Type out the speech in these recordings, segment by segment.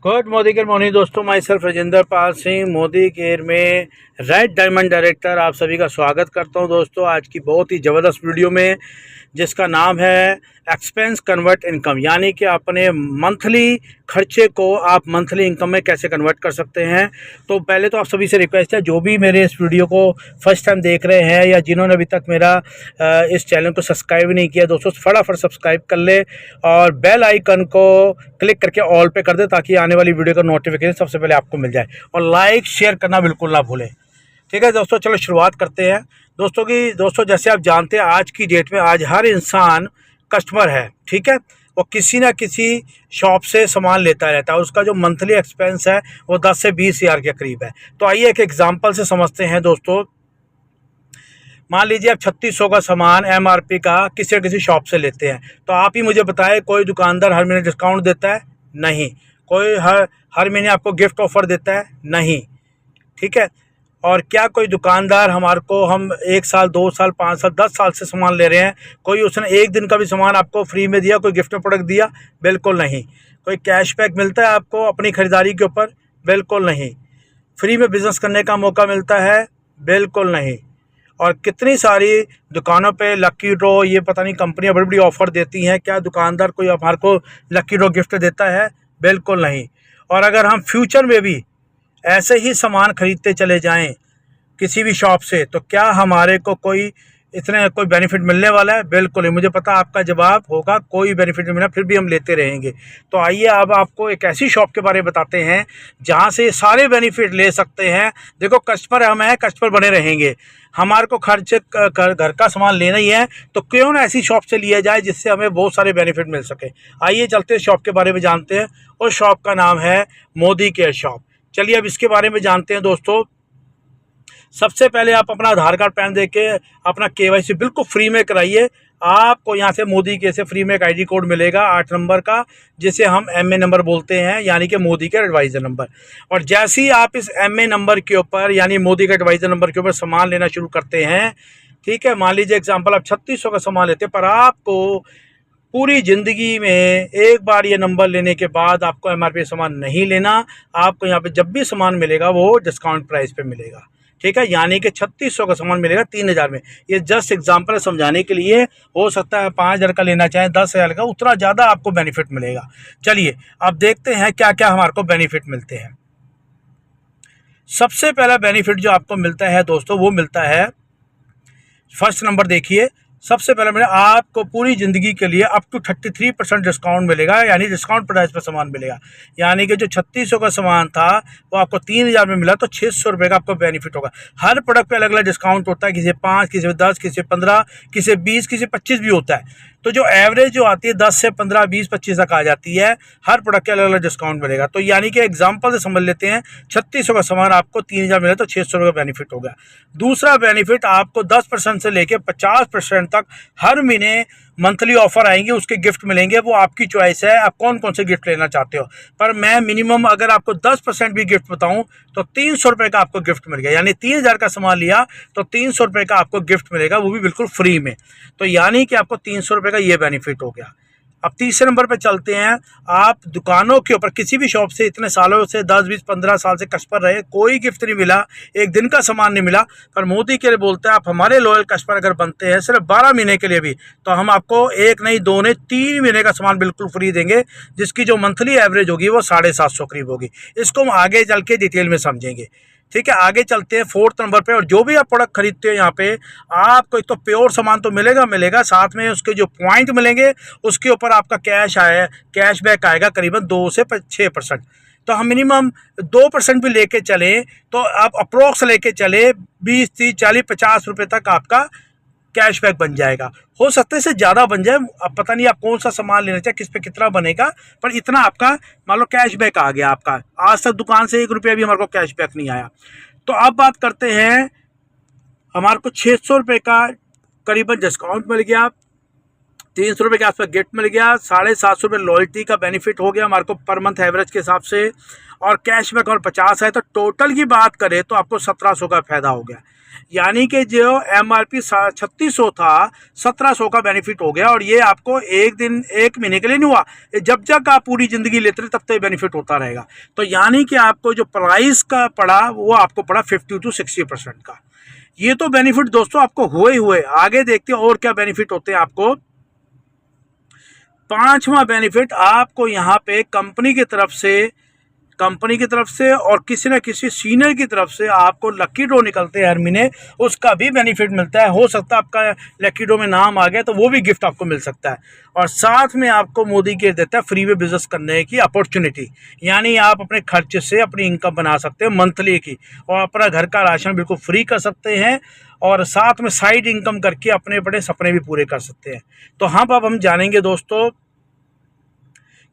Good Modi care morning दोस्तों, my self Rajendra Pal Singh Modi care में red diamond director आप सभी का स्वागत करता हूं। दोस्तों आज की बहुत ही ज़बरदस्त वीडियो में जिसका नाम है एक्सपेंस कन्वर्ट इनकम, यानी कि अपने मंथली खर्चे को आप मंथली इनकम में कैसे कन्वर्ट कर सकते हैं। तो पहले तो आप सभी से रिक्वेस्ट है, जो भी मेरे इस वीडियो को फर्स्ट टाइम देख रहे हैं या जिन्होंने अभी तक मेरा इस चैनल को सब्सक्राइब नहीं किया, दोस्तों फटाफट सब्सक्राइब कर ले और बेल आइकन को क्लिक करके ऑल पे कर दे ताकि आने वाली वीडियो का नोटिफिकेशन सबसे पहले आपको मिल जाए। और लाइक शेयर करना बिल्कुल ना भूलें। ठीक है दोस्तों, चलो शुरुआत करते हैं। दोस्तों जैसे आप जानते हैं आज की डेट में आज हर इंसान कस्टमर है। ठीक है, वो किसी ना किसी शॉप से सामान लेता रहता है। उसका जो मंथली एक्सपेंस है वो 10 से 20 हज़ार के करीब है। तो आइए एक एग्जांपल से समझते हैं। दोस्तों मान लीजिए आप 3600 का सामान MRP का किसी न किसी शॉप से लेते हैं, तो आप ही मुझे बताएं कोई दुकानदार हर महीने डिस्काउंट देता है? नहीं। कोई हर महीने आपको गिफ्ट ऑफर देता है? नहीं। ठीक है, और क्या कोई दुकानदार हमारे को हम 1 साल 2 साल 5 साल 10 साल से सामान ले रहे हैं, कोई उसने एक दिन का भी सामान आपको फ्री में दिया, कोई गिफ्ट में प्रोडक्ट दिया? बिल्कुल नहीं। कोई कैशबैक मिलता है आपको अपनी ख़रीदारी के ऊपर? बिल्कुल नहीं। फ्री में बिज़नेस करने का मौका मिलता है? बिल्कुल नहीं। और कितनी सारी दुकानों पे लकी ड्रॉ, ये पता नहीं कंपनियां बड़ी बड़ी ऑफ़र देती हैं, क्या दुकानदार कोई हमारे को लकी ड्रॉ गिफ्ट देता है? बिल्कुल नहीं। और अगर हम फ्यूचर में भी ऐसे ही सामान खरीदते चले जाएं किसी भी शॉप से, तो क्या हमारे को कोई बेनिफिट मिलने वाला है? बिल्कुल नहीं। मुझे पता आपका जवाब होगा कोई बेनिफिट नहीं मिला, फिर भी हम लेते रहेंगे। तो आइए अब आपको एक ऐसी शॉप के बारे में बताते हैं जहां से सारे बेनिफिट ले सकते हैं। देखो कस्टमर हम हैं, कस्टमर बने रहेंगे, हमारे को खर्च घर का सामान लेना ही है, तो क्यों ना ऐसी शॉप से लिया जाए जिससे हमें बहुत सारे बेनिफिट मिल सके। आइए चलते हैं शॉप के बारे में जानते हैं। उस शॉप का नाम है मोदी केयर शॉप। चलिए अब इसके बारे में जानते हैं। दोस्तों सबसे पहले आप अपना आधार कार्ड पैन दे के अपना KYC बिल्कुल फ्री में कराइए। आपको यहाँ से मोदी के से फ्री में एक ID कोड मिलेगा 8 नंबर का, जिसे हम MA नंबर बोलते हैं, यानी कि मोदी के एडवाइज़र नंबर। और जैसे ही आप इस MA नंबर के ऊपर यानी मोदी के एडवाइज़र नंबर के ऊपर सामान लेना शुरू करते हैं, ठीक है, मान लीजिए एग्जाम्पल आप 3600 का सामान लेते हैं, पर आपको पूरी ज़िंदगी में एक बार ये नंबर लेने के बाद आपको MRP सामान नहीं लेना। आपको यहाँ पे जब भी सामान मिलेगा वो डिस्काउंट प्राइस पे मिलेगा। ठीक है, यानी कि 3600 का सामान मिलेगा 3000 में। ये जस्ट एग्जांपल है समझाने के लिए। हो सकता है 5000 का लेना चाहें, 10,000 का, उतना ज़्यादा आपको बेनिफिट मिलेगा। चलिए अब देखते हैं क्या क्या हमारे को बेनिफिट मिलते हैं। सबसे पहला बेनिफिट जो आपको मिलता है दोस्तों वो मिलता है, फर्स्ट नंबर देखिए, सबसे पहले मैंने आपको पूरी ज़िंदगी के लिए अप टू 33% डिस्काउंट मिलेगा, यानी डिस्काउंट प्राइस पर सामान मिलेगा। यानी कि जो 3600 का सामान था वो आपको 3000 में मिला, तो 600 रुपये का आपको बेनिफिट होगा। हर प्रोडक्ट पे अलग अलग डिस्काउंट होता है, किसी 5, किसी 10, किसी 15, किसी 20, किसी 25 भी होता है। तो जो एवरेज जो आती है 10 से 15, 20, 25 तक आ जाती है। हर प्रोडक्ट के अलग अलग डिस्काउंट मिलेगा। तो यानी कि एग्जांपल से समझ लेते हैं, 3600 का सामान आपको 3000 मिला, तो 600 रुपये का बेनिफिट होगा। दूसरा बेनिफिट आपको 10% से लेकर 50% तक हर महीने मंथली ऑफर आएंगे, उसके गिफ्ट मिलेंगे। वो आपकी चॉइस है, आप कौन कौन से गिफ्ट लेना चाहते हो। पर मैं मिनिमम अगर आपको 10% भी गिफ्ट बताऊं तो 300 रुपये का आपको गिफ्ट मिल गया। यानी 3000 का सामान लिया तो 300 रुपये का आपको गिफ्ट मिलेगा, वो भी बिल्कुल फ्री में। तो यानी कि आपको 300 रुपये का ये बेनिफिट हो गया। अब तीसरे नंबर पे चलते हैं। आप दुकानों के ऊपर किसी भी शॉप से इतने सालों से 10, 20, 15 साल से कस्टमर रहे, कोई गिफ्ट नहीं मिला, एक दिन का सामान नहीं मिला, पर मोदी के लिए बोलते हैं आप हमारे लॉयल कस्टमर अगर बनते हैं सिर्फ 12 महीने के लिए भी, तो हम आपको 1 नहीं 2 नहीं 3 महीने का सामान बिल्कुल फ्री देंगे, जिसकी जो मंथली एवरेज होगी वो 750 करीब होगी। इसको हम आगे चल के डिटेल में समझेंगे। ठीक है, आगे चलते हैं 4th नंबर पे। और जो भी आप प्रोडक्ट खरीदते हो यहाँ पे आपको एक तो प्योर सामान तो मिलेगा, साथ में उसके जो पॉइंट मिलेंगे उसके ऊपर आपका कैशबैक आएगा करीबन 2 से 6%। तो हम मिनिमम 2% भी लेके चले तो आप अप्रोक्स लेके चले 20, 30, 40, 50 रुपये तक आपका कैशबैक बन जाएगा। हो सकता है इससे ज़्यादा बन जाए, अब पता नहीं आप कौन सा सामान लेना चाहिए, किस पे कितना बनेगा, पर इतना आपका मान लो कैशबैक आ गया आपका। आज तक दुकान से 1 रुपया भी हमारे को कैशबैक नहीं आया। तो अब बात करते हैं, हमारे को 600 रुपये का करीबन डिस्काउंट मिल गया, 300 रुपये के आसपास गिफ्ट मिल गया, 750 रुपये लॉयल्टी का बेनिफिट हो गया हमारे को पर मंथ एवरेज के हिसाब से, और कैशबैक और 50 है। तो टोटल की बात करें तो आपको 1700 का फ़ायदा हो गया। यानी कि जो MRP 3600 था 1700 का बेनिफिट हो गया। और ये आपको एक दिन एक महीने के लिए नहीं हुआ, जब तक आप पूरी ज़िंदगी लेते रहे तब तक बेनिफिट होता रहेगा। तो यानी कि आपको जो प्राइस का पड़ा वो आपको पड़ा 50 to 60% का। ये तो बेनिफिट दोस्तों आपको हुए। आगे देखते हैं और क्या बेनिफिट होते हैं आपको। पांचवा बेनिफिट आपको यहाँ पे कंपनी की तरफ से और किसी न किसी सीनियर की तरफ से आपको लकी ड्रॉ निकलते हैं हर महीने, उसका भी बेनिफिट मिलता है। हो सकता है आपका लकी ड्रॉ में नाम आ गया तो वो भी गिफ्ट आपको मिल सकता है। और साथ में आपको मोदी केयर देता है फ्री में बिजनेस करने की अपॉर्चुनिटी, यानी आप अपने खर्चे से अपनी इनकम बना सकते हैं मंथली की, और अपना घर का राशन बिल्कुल फ्री कर सकते हैं, और साथ में साइड इनकम करके अपने बड़े सपने भी पूरे कर सकते हैं। तो अब हम जानेंगे दोस्तों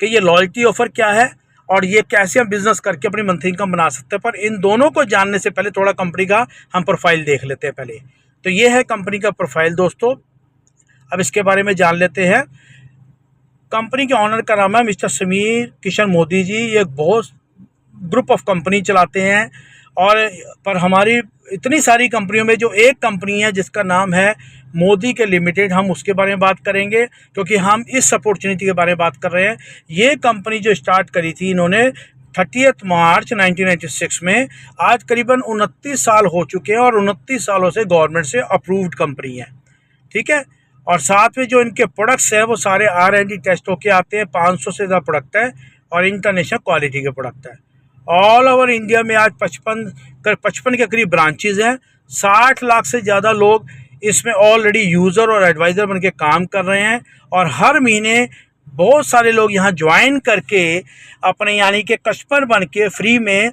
कि ये लॉयल्टी ऑफर क्या है और ये कैसे हम बिजनेस करके अपनी मंथली इनकम बना सकते हैं। पर इन दोनों को जानने से पहले थोड़ा कंपनी का हम प्रोफाइल देख लेते हैं पहले। तो ये है कंपनी का प्रोफाइल दोस्तों, अब इसके बारे में जान लेते हैं। कंपनी के ऑनर का नाम है मिस्टर समीर किशन मोदी जी। ये बहुत ग्रुप ऑफ कंपनी चलाते हैं, और पर हमारी इतनी सारी कंपनियों में जो एक कंपनी है जिसका नाम है मोदी के लिमिटेड, हम उसके बारे में बात करेंगे क्योंकि हम इस अपॉर्चुनिटी के बारे में बात कर रहे हैं। ये कंपनी जो स्टार्ट करी थी इन्होंने 30 मार्च 1996 में, आज करीबन 29 साल हो चुके हैं, और 29 सालों से गवर्नमेंट से अप्रूव्ड कंपनी है, ठीक है। और साथ में जो इनके प्रोडक्ट्स हैं वो सारे R&D टेस्ट होके आते हैं। 500 से ज़्यादा प्रोडक्ट है और इंटरनेशनल क्वालिटी के प्रोडक्ट है। ऑल ओवर इंडिया में आज 55 के करीब ब्रांचेज हैं। 60 लाख से ज़्यादा लोग इसमें ऑलरेडी यूज़र और एडवाइज़र बन के काम कर रहे हैं, और हर महीने बहुत सारे लोग यहाँ ज्वाइन करके अपने यानी कि कस्टमर बन के फ्री में,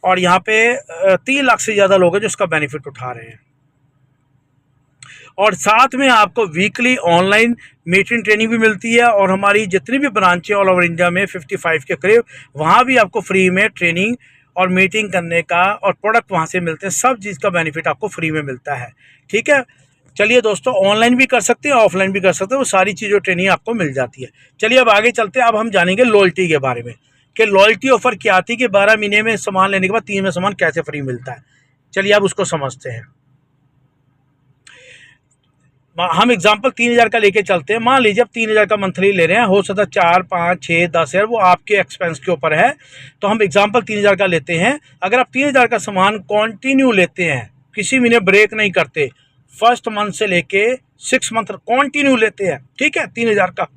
और यहाँ पे 3 लाख से ज़्यादा लोग हैं जो इसका बेनिफिट उठा रहे हैं। और साथ में आपको वीकली ऑनलाइन मीटिंग ट्रेनिंग भी मिलती है, और हमारी जितनी भी ब्रांचें ऑल ओवर इंडिया में 55 के करीब, वहाँ भी आपको फ्री में ट्रेनिंग और मीटिंग करने का और प्रोडक्ट वहाँ से मिलते हैं। सब चीज़ का बेनिफिट आपको फ्री में मिलता है, ठीक है। चलिए दोस्तों, ऑनलाइन भी कर सकते हैं, ऑफलाइन भी कर सकते हैं, वो सारी चीज़ों ट्रेनिंग आपको मिल जाती है। चलिए अब आगे चलते हैं। अब हम जानेंगे लॉयल्टी के बारे में कि लॉयल्टी ऑफर क्या आती है, कि 12 महीने में सामान लेने के बाद 3 में सामान कैसे फ्री मिलता है। चलिए अब उसको समझते हैं। हम एग्जाम्पल 3000 का लेके चलते हैं। मान लीजिए आप 3000 का मंथली ले रहे हैं, हो सकता है 4, 5, 6, 10 हज़ार, वो आपके एक्सपेंस के ऊपर है। तो हम एग्जाम्पल 3000 का लेते हैं। अगर आप 3000 का सामान कंटिन्यू लेते हैं, किसी महीने ब्रेक नहीं करते, फर्स्ट मंथ से लेके 6 मंथ कंटिन्यू लेते हैं, ठीक है, 3000 का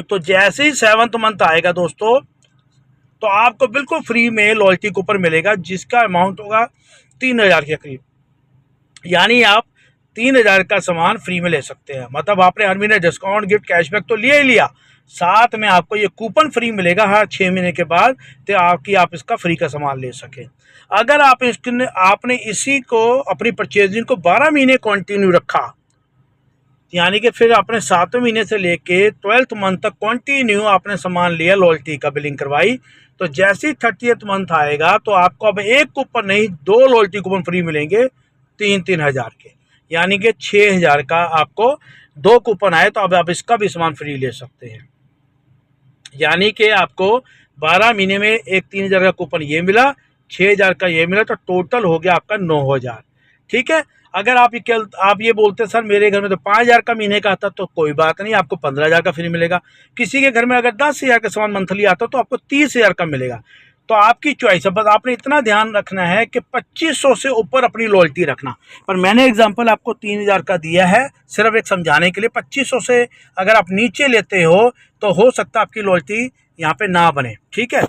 तो जैसे ही 7th मंथ आएगा दोस्तों, तो आपको बिल्कुल फ्री में लॉयल्टी कूपन मिलेगा, जिसका अमाउंट होगा 3000 के करीब। यानी आप 3000 का सामान फ्री में ले सकते हैं। मतलब आपने हर महीने डिस्काउंट, गिफ्ट, कैशबैक तो लिया ही लिया, साथ में आपको ये कूपन फ्री मिलेगा हर 6 महीने के बाद, तो आप इसका फ्री का सामान ले सकें। अगर आपने इसी को अपनी परचेजिंग को 12 महीने कंटिन्यू रखा, यानी कि फिर आपने 7वें महीने से लेके 12th मंथ तक कंटिन्यू आपने सामान लिया, लॉयल्टी का बिलिंग करवाई, तो जैसे ही 30th मंथ आएगा तो आपको अब एक कूपन नहीं 2 लॉयल्टी कूपन फ्री मिलेंगे 3-3 हज़ार के, यानी कि 6000 का आपको 2 कूपन आए, तो अब आप इसका भी सामान फ्री ले सकते हैं। यानी कि आपको 12 महीने में एक 3000 का कूपन ये मिला, 6000 का ये मिला, तो टोटल हो गया आपका 9000, ठीक है। अगर आप ये बोलते सर मेरे घर में तो 5000 का महीने का आता, तो कोई बात नहीं, आपको 15000 का फ्री मिलेगा। किसी के घर में अगर 10000 का सामान मंथली आता तो आपको 30000 का मिलेगा। तो आपकी चॉइस है, बस आपने इतना ध्यान रखना है कि 2500 से ऊपर अपनी लॉयल्टी रखना। पर मैंने एग्जांपल आपको 3000 का दिया है सिर्फ एक समझाने के लिए। 2500 से अगर आप नीचे लेते हो तो हो सकता है आपकी लॉयल्टी यहाँ पे ना बने, ठीक है।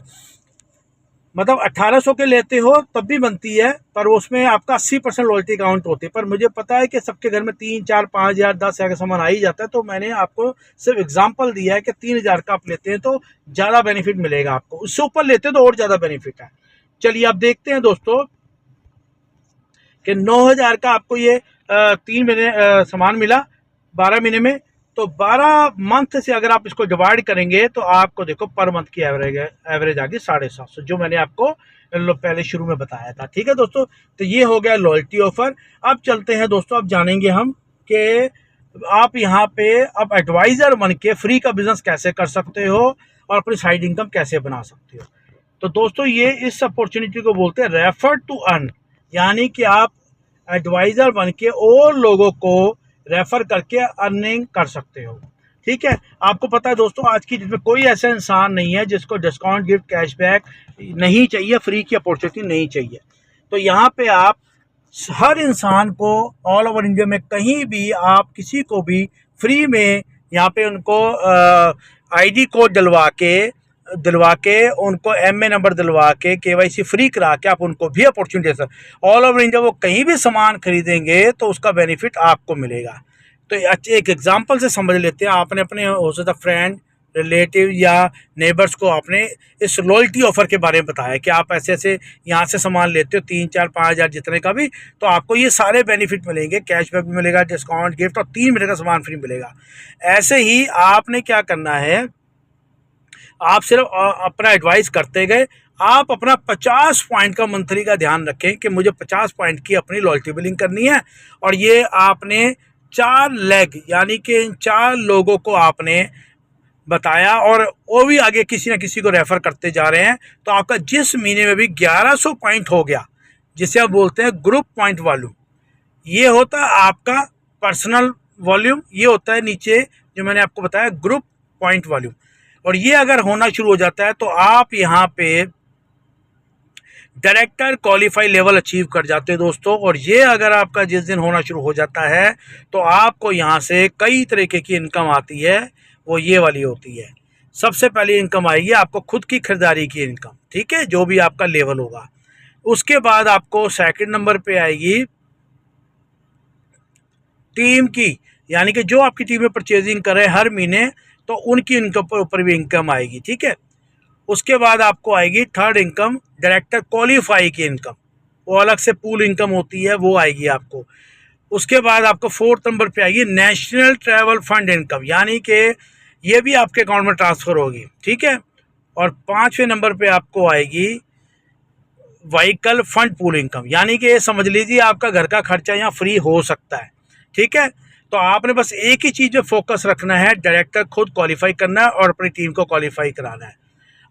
मतलब 1800 के लेते हो तब भी बनती है, पर उसमें आपका 80% लॉयल्टी काउंट होती है। पर मुझे पता है कि सबके घर में 3, 4, 5 हज़ार, 10 हज़ार का सामान आ ही जाता है, तो मैंने आपको सिर्फ एग्जांपल दिया है कि 3000 का आप लेते हैं तो ज़्यादा बेनिफिट मिलेगा आपको, उससे ऊपर लेते हैं तो और ज़्यादा बेनिफिट है। चलिए आप देखते हैं दोस्तों कि 9000 का आपको ये 3 महीने सामान मिला 12 महीने में, तो 12 मंथ से अगर आप इसको डिवाइड करेंगे तो आपको देखो पर मंथ की एवरेज आ गई 750, जो मैंने आपको पहले शुरू में बताया था, ठीक है दोस्तों। तो ये हो गया लॉयल्टी ऑफर। अब चलते हैं दोस्तों, अब जानेंगे हम कि आप यहाँ पे अब एडवाइज़र बन के फ्री का बिजनेस कैसे कर सकते हो और अपनी साइड इनकम कैसे बना सकते हो। तो दोस्तों ये इस अपॉर्चुनिटी को बोलते हैं रेफर टू अर्न। यानी कि आप एडवाइज़र बन के और लोगों को रेफ़र करके अर्निंग कर सकते हो। ठीक है, आपको पता है दोस्तों, आज की डेट में कोई ऐसा इंसान नहीं है जिसको डिस्काउंट, गिफ्ट, कैशबैक नहीं चाहिए, फ्री की अपॉर्चुनिटी नहीं चाहिए। तो यहाँ पे आप हर इंसान को ऑल ओवर इंडिया में कहीं भी आप किसी को भी फ्री में यहाँ पे उनको आईडी कोड दिलवा के उनको एमए नंबर दिलवा के केवाईसी फ्री करा के आप उनको भी अपॉर्चुनिटी दे सकते। ऑल ओवर इंडिया वो कहीं भी सामान खरीदेंगे तो उसका बेनिफिट आपको मिलेगा। तो एक एग्जांपल से समझ लेते हैं। आपने अपने हो सकता फ्रेंड, रिलेटिव या नेबर्स को आपने इस लॉयल्टी ऑफ़र के बारे में बताया कि आप ऐसे ऐसे यहाँ से सामान लेते हो 3, 4, 5,000 जितने का भी, तो आपको ये सारे बेनिफिट मिलेंगे, कैशबैक भी मिलेगा, डिस्काउंट, गिफ्ट और 3 महीने का सामान फ्री मिलेगा। ऐसे ही आपने क्या करना है, आप सिर्फ अपना एडवाइस करते गए। आप अपना 50 पॉइंट का मंथली का ध्यान रखें कि मुझे 50 पॉइंट की अपनी लॉयल्टी बिलिंग करनी है, और ये आपने 4 लेग यानी कि इन 4 लोगों को आपने बताया और वो भी आगे किसी न किसी को रेफ़र करते जा रहे हैं। तो आपका जिस महीने में भी 1100 पॉइंट हो गया, जिसे आप बोलते हैं ग्रुप पॉइंट वॉल्यूम, ये होता है आपका पर्सनल वॉल्यूम, ये होता है नीचे जो मैंने आपको बताया ग्रुप पॉइंट वॉल्यूम। और ये अगर होना शुरू हो जाता है तो आप यहाँ पे डायरेक्टर क्वालिफाई लेवल अचीव कर जाते हैं दोस्तों। और ये अगर आपका जिस दिन होना शुरू हो जाता है तो आपको यहाँ से कई तरीके की इनकम आती है। वो ये वाली होती है, सबसे पहले इनकम आएगी आपको खुद की खरीदारी की इनकम, ठीक है, जो भी आपका लेवल होगा। उसके बाद आपको सेकंड नंबर पे आएगी टीम की, यानी कि जो आपकी टीम में परचेजिंग कर रहे हैं हर महीने, तो उनकी इनकम पर ऊपर भी इनकम आएगी, ठीक है। उसके बाद आपको आएगी थर्ड इनकम, डायरेक्टर क्वालिफाई की इनकम, वो अलग से पूल इनकम होती है, वो आएगी आपको। उसके बाद आपको फोर्थ नंबर पे आएगी नेशनल ट्रैवल फंड इनकम, यानी कि ये भी आपके अकाउंट में ट्रांसफ़र होगी, ठीक है। और 5वें नंबर पे आपको आएगी व्हीकल फंड पूल इनकम, यानी कि समझ लीजिए आपका घर का खर्चा यहाँ फ्री हो सकता है, ठीक है। तो आपने बस एक ही चीज़ पे फोकस रखना है, डायरेक्टर खुद क्वालिफाई करना है और अपनी टीम को क्वालिफाई कराना है।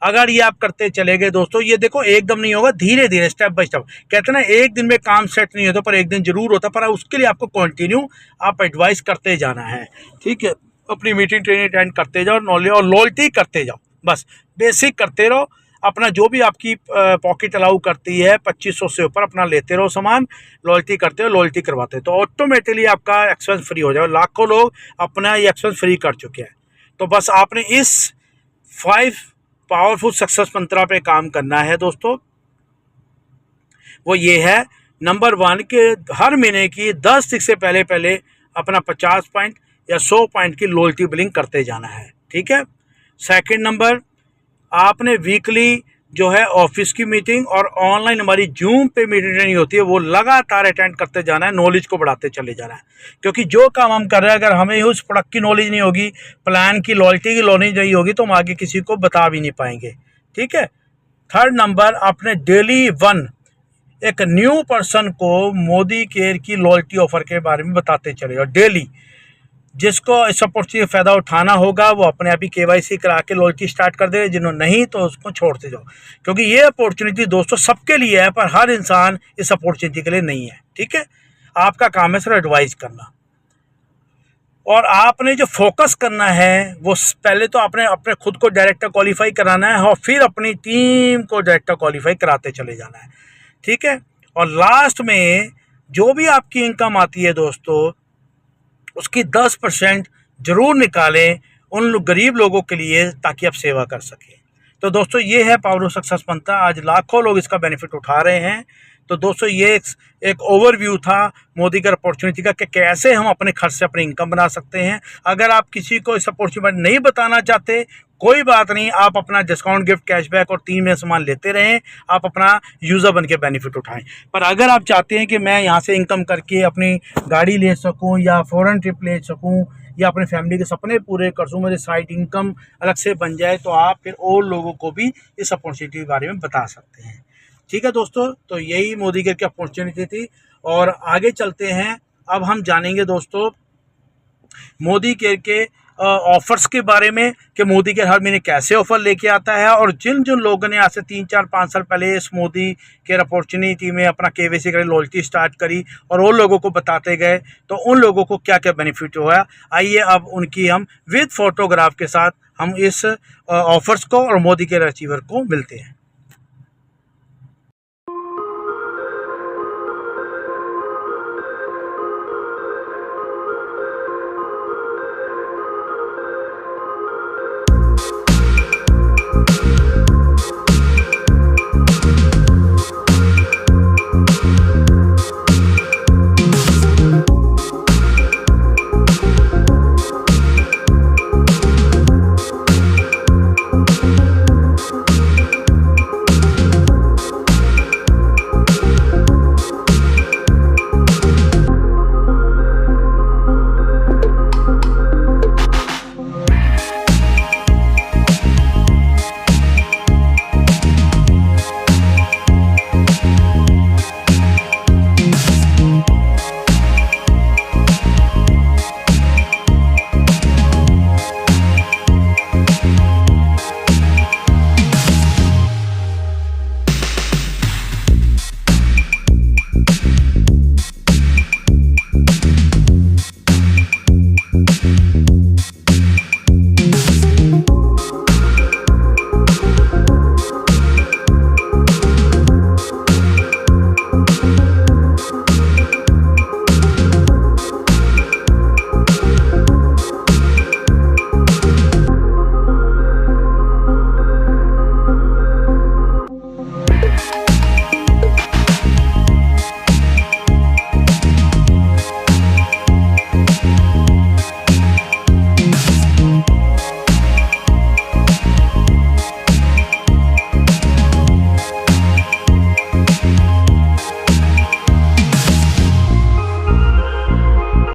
अगर ये आप करते चले गए दोस्तों, ये देखो एकदम नहीं होगा, धीरे धीरे स्टेप बाय स्टेप। कहते हैं ना एक दिन में काम सेट नहीं होता, पर एक दिन जरूर होता, पर उसके लिए आपको कंटिन्यू आप एडवाइस करते जाना है, ठीक है। अपनी मीटिंग ट्रेनिंग अटेंड करते जाओ, नॉलेज और लॉयल्टी करते जाओ, बस बेसिक करते रहो। अपना जो भी आपकी पॉकेट अलाउ करती है 2500 से ऊपर अपना लेते रहो सामान, लॉयल्टी करते हो, लॉयल्टी करवाते हो, तो ऑटोमेटिकली आपका एक्सपेंस फ्री हो जाएगा। लाखों लोग अपना ये एक्सपेंस फ्री कर चुके हैं। तो बस आपने इस 5 पावरफुल सक्सेस मंत्रा पे काम करना है दोस्तों। वो ये है, नंबर 1 के हर महीने की 10 तारीख से पहले पहले अपना 50 पॉइंट या 100 पॉइंट की लॉयल्टी बिलिंग करते जाना है, ठीक है। सेकंड नंबर, आपने वीकली जो है ऑफिस की मीटिंग और ऑनलाइन हमारी जूम पे मीटिंग नहीं होती है, वो लगातार अटेंड करते जाना है, नॉलेज को बढ़ाते चले जाना है। क्योंकि जो काम हम कर रहे हैं, अगर हमें उस प्रोडक्ट की नॉलेज नहीं होगी, प्लान की, लॉयल्टी की नॉलेज नहीं होगी, तो हम आगे किसी को बता भी नहीं पाएंगे, ठीक है। थर्ड नंबर, आपने डेली एक न्यू पर्सन को मोदी केयर की लॉयल्टी ऑफर के बारे में बताते चले, और डेली जिसको इस अपॉर्चुनिटी का फ़ायदा उठाना होगा वो अपने आप ही केवाईसी करा के लॉयल्टी स्टार्ट कर दे, जिन्होंने नहीं तो उसको छोड़ते जाओ। क्योंकि ये अपॉर्चुनिटी दोस्तों सबके लिए है, पर हर इंसान इस अपॉर्चुनिटी के लिए नहीं है, ठीक है। आपका काम है सिर्फ एडवाइस करना, और आपने जो फोकस करना है वो पहले तो आपने अपने खुद को डायरेक्टर क्वालिफाई कराना है, और फिर अपनी टीम को डायरेक्टर क्वालिफाई कराते चले जाना है, ठीक है। और लास्ट में जो भी आपकी इनकम आती है दोस्तों, उसकी 10% ज़रूर निकालें उन गरीब लोगों के लिए, ताकि आप सेवा कर सकें। तो दोस्तों ये है पावर ऑफ सक्सेस मंत्र। आज लाखों लोग इसका बेनिफिट उठा रहे हैं। तो दोस्तों ये एक ओवरव्यू था मोदी के अपॉर्चुनिटी का, कि कैसे हम अपने खर्च से अपनी इनकम बना सकते हैं। अगर आप किसी को इस अपॉर्चुनिटी नहीं बताना चाहते, कोई बात नहीं, आप अपना डिस्काउंट, गिफ्ट, कैशबैक और 3 में सामान लेते रहें, आप अपना यूज़र बन के बेनिफिट उठाएं। पर अगर आप चाहते हैं कि मैं यहाँ से इनकम करके अपनी गाड़ी ले सकूँ या फ़ॉरेन ट्रिप ले सकूँ या अपने फैमिली के सपने पूरे कर सकूँ, मेरे साइड इनकम अलग से बन जाए, तो आप फिर और लोगों को भी इस अपॉर्चुनिटी के बारे में बता सकते हैं, ठीक है दोस्तों। तो यही मोदी केयर की अपॉर्चुनिटी थी, और आगे चलते हैं। अब हम जानेंगे दोस्तों मोदी केयर के ऑफ़र्स के बारे में कि मोदी केयर हर महीने कैसे ऑफ़र लेके आता है, और जिन जिन लोगों ने आज से 3-4-5 साल पहले इस मोदी केयर अपॉर्चुनिटी में अपना केवाईसी करी, लॉयल्टी स्टार्ट करी और वो लोगों को बताते गए, तो उन लोगों को क्या क्या बेनिफिट हुआ। आइए अब उनकी हम विद फोटोग्राफ के साथ हम इस ऑफ़र्स को और मोदी केयर अचीवर को मिलते हैं।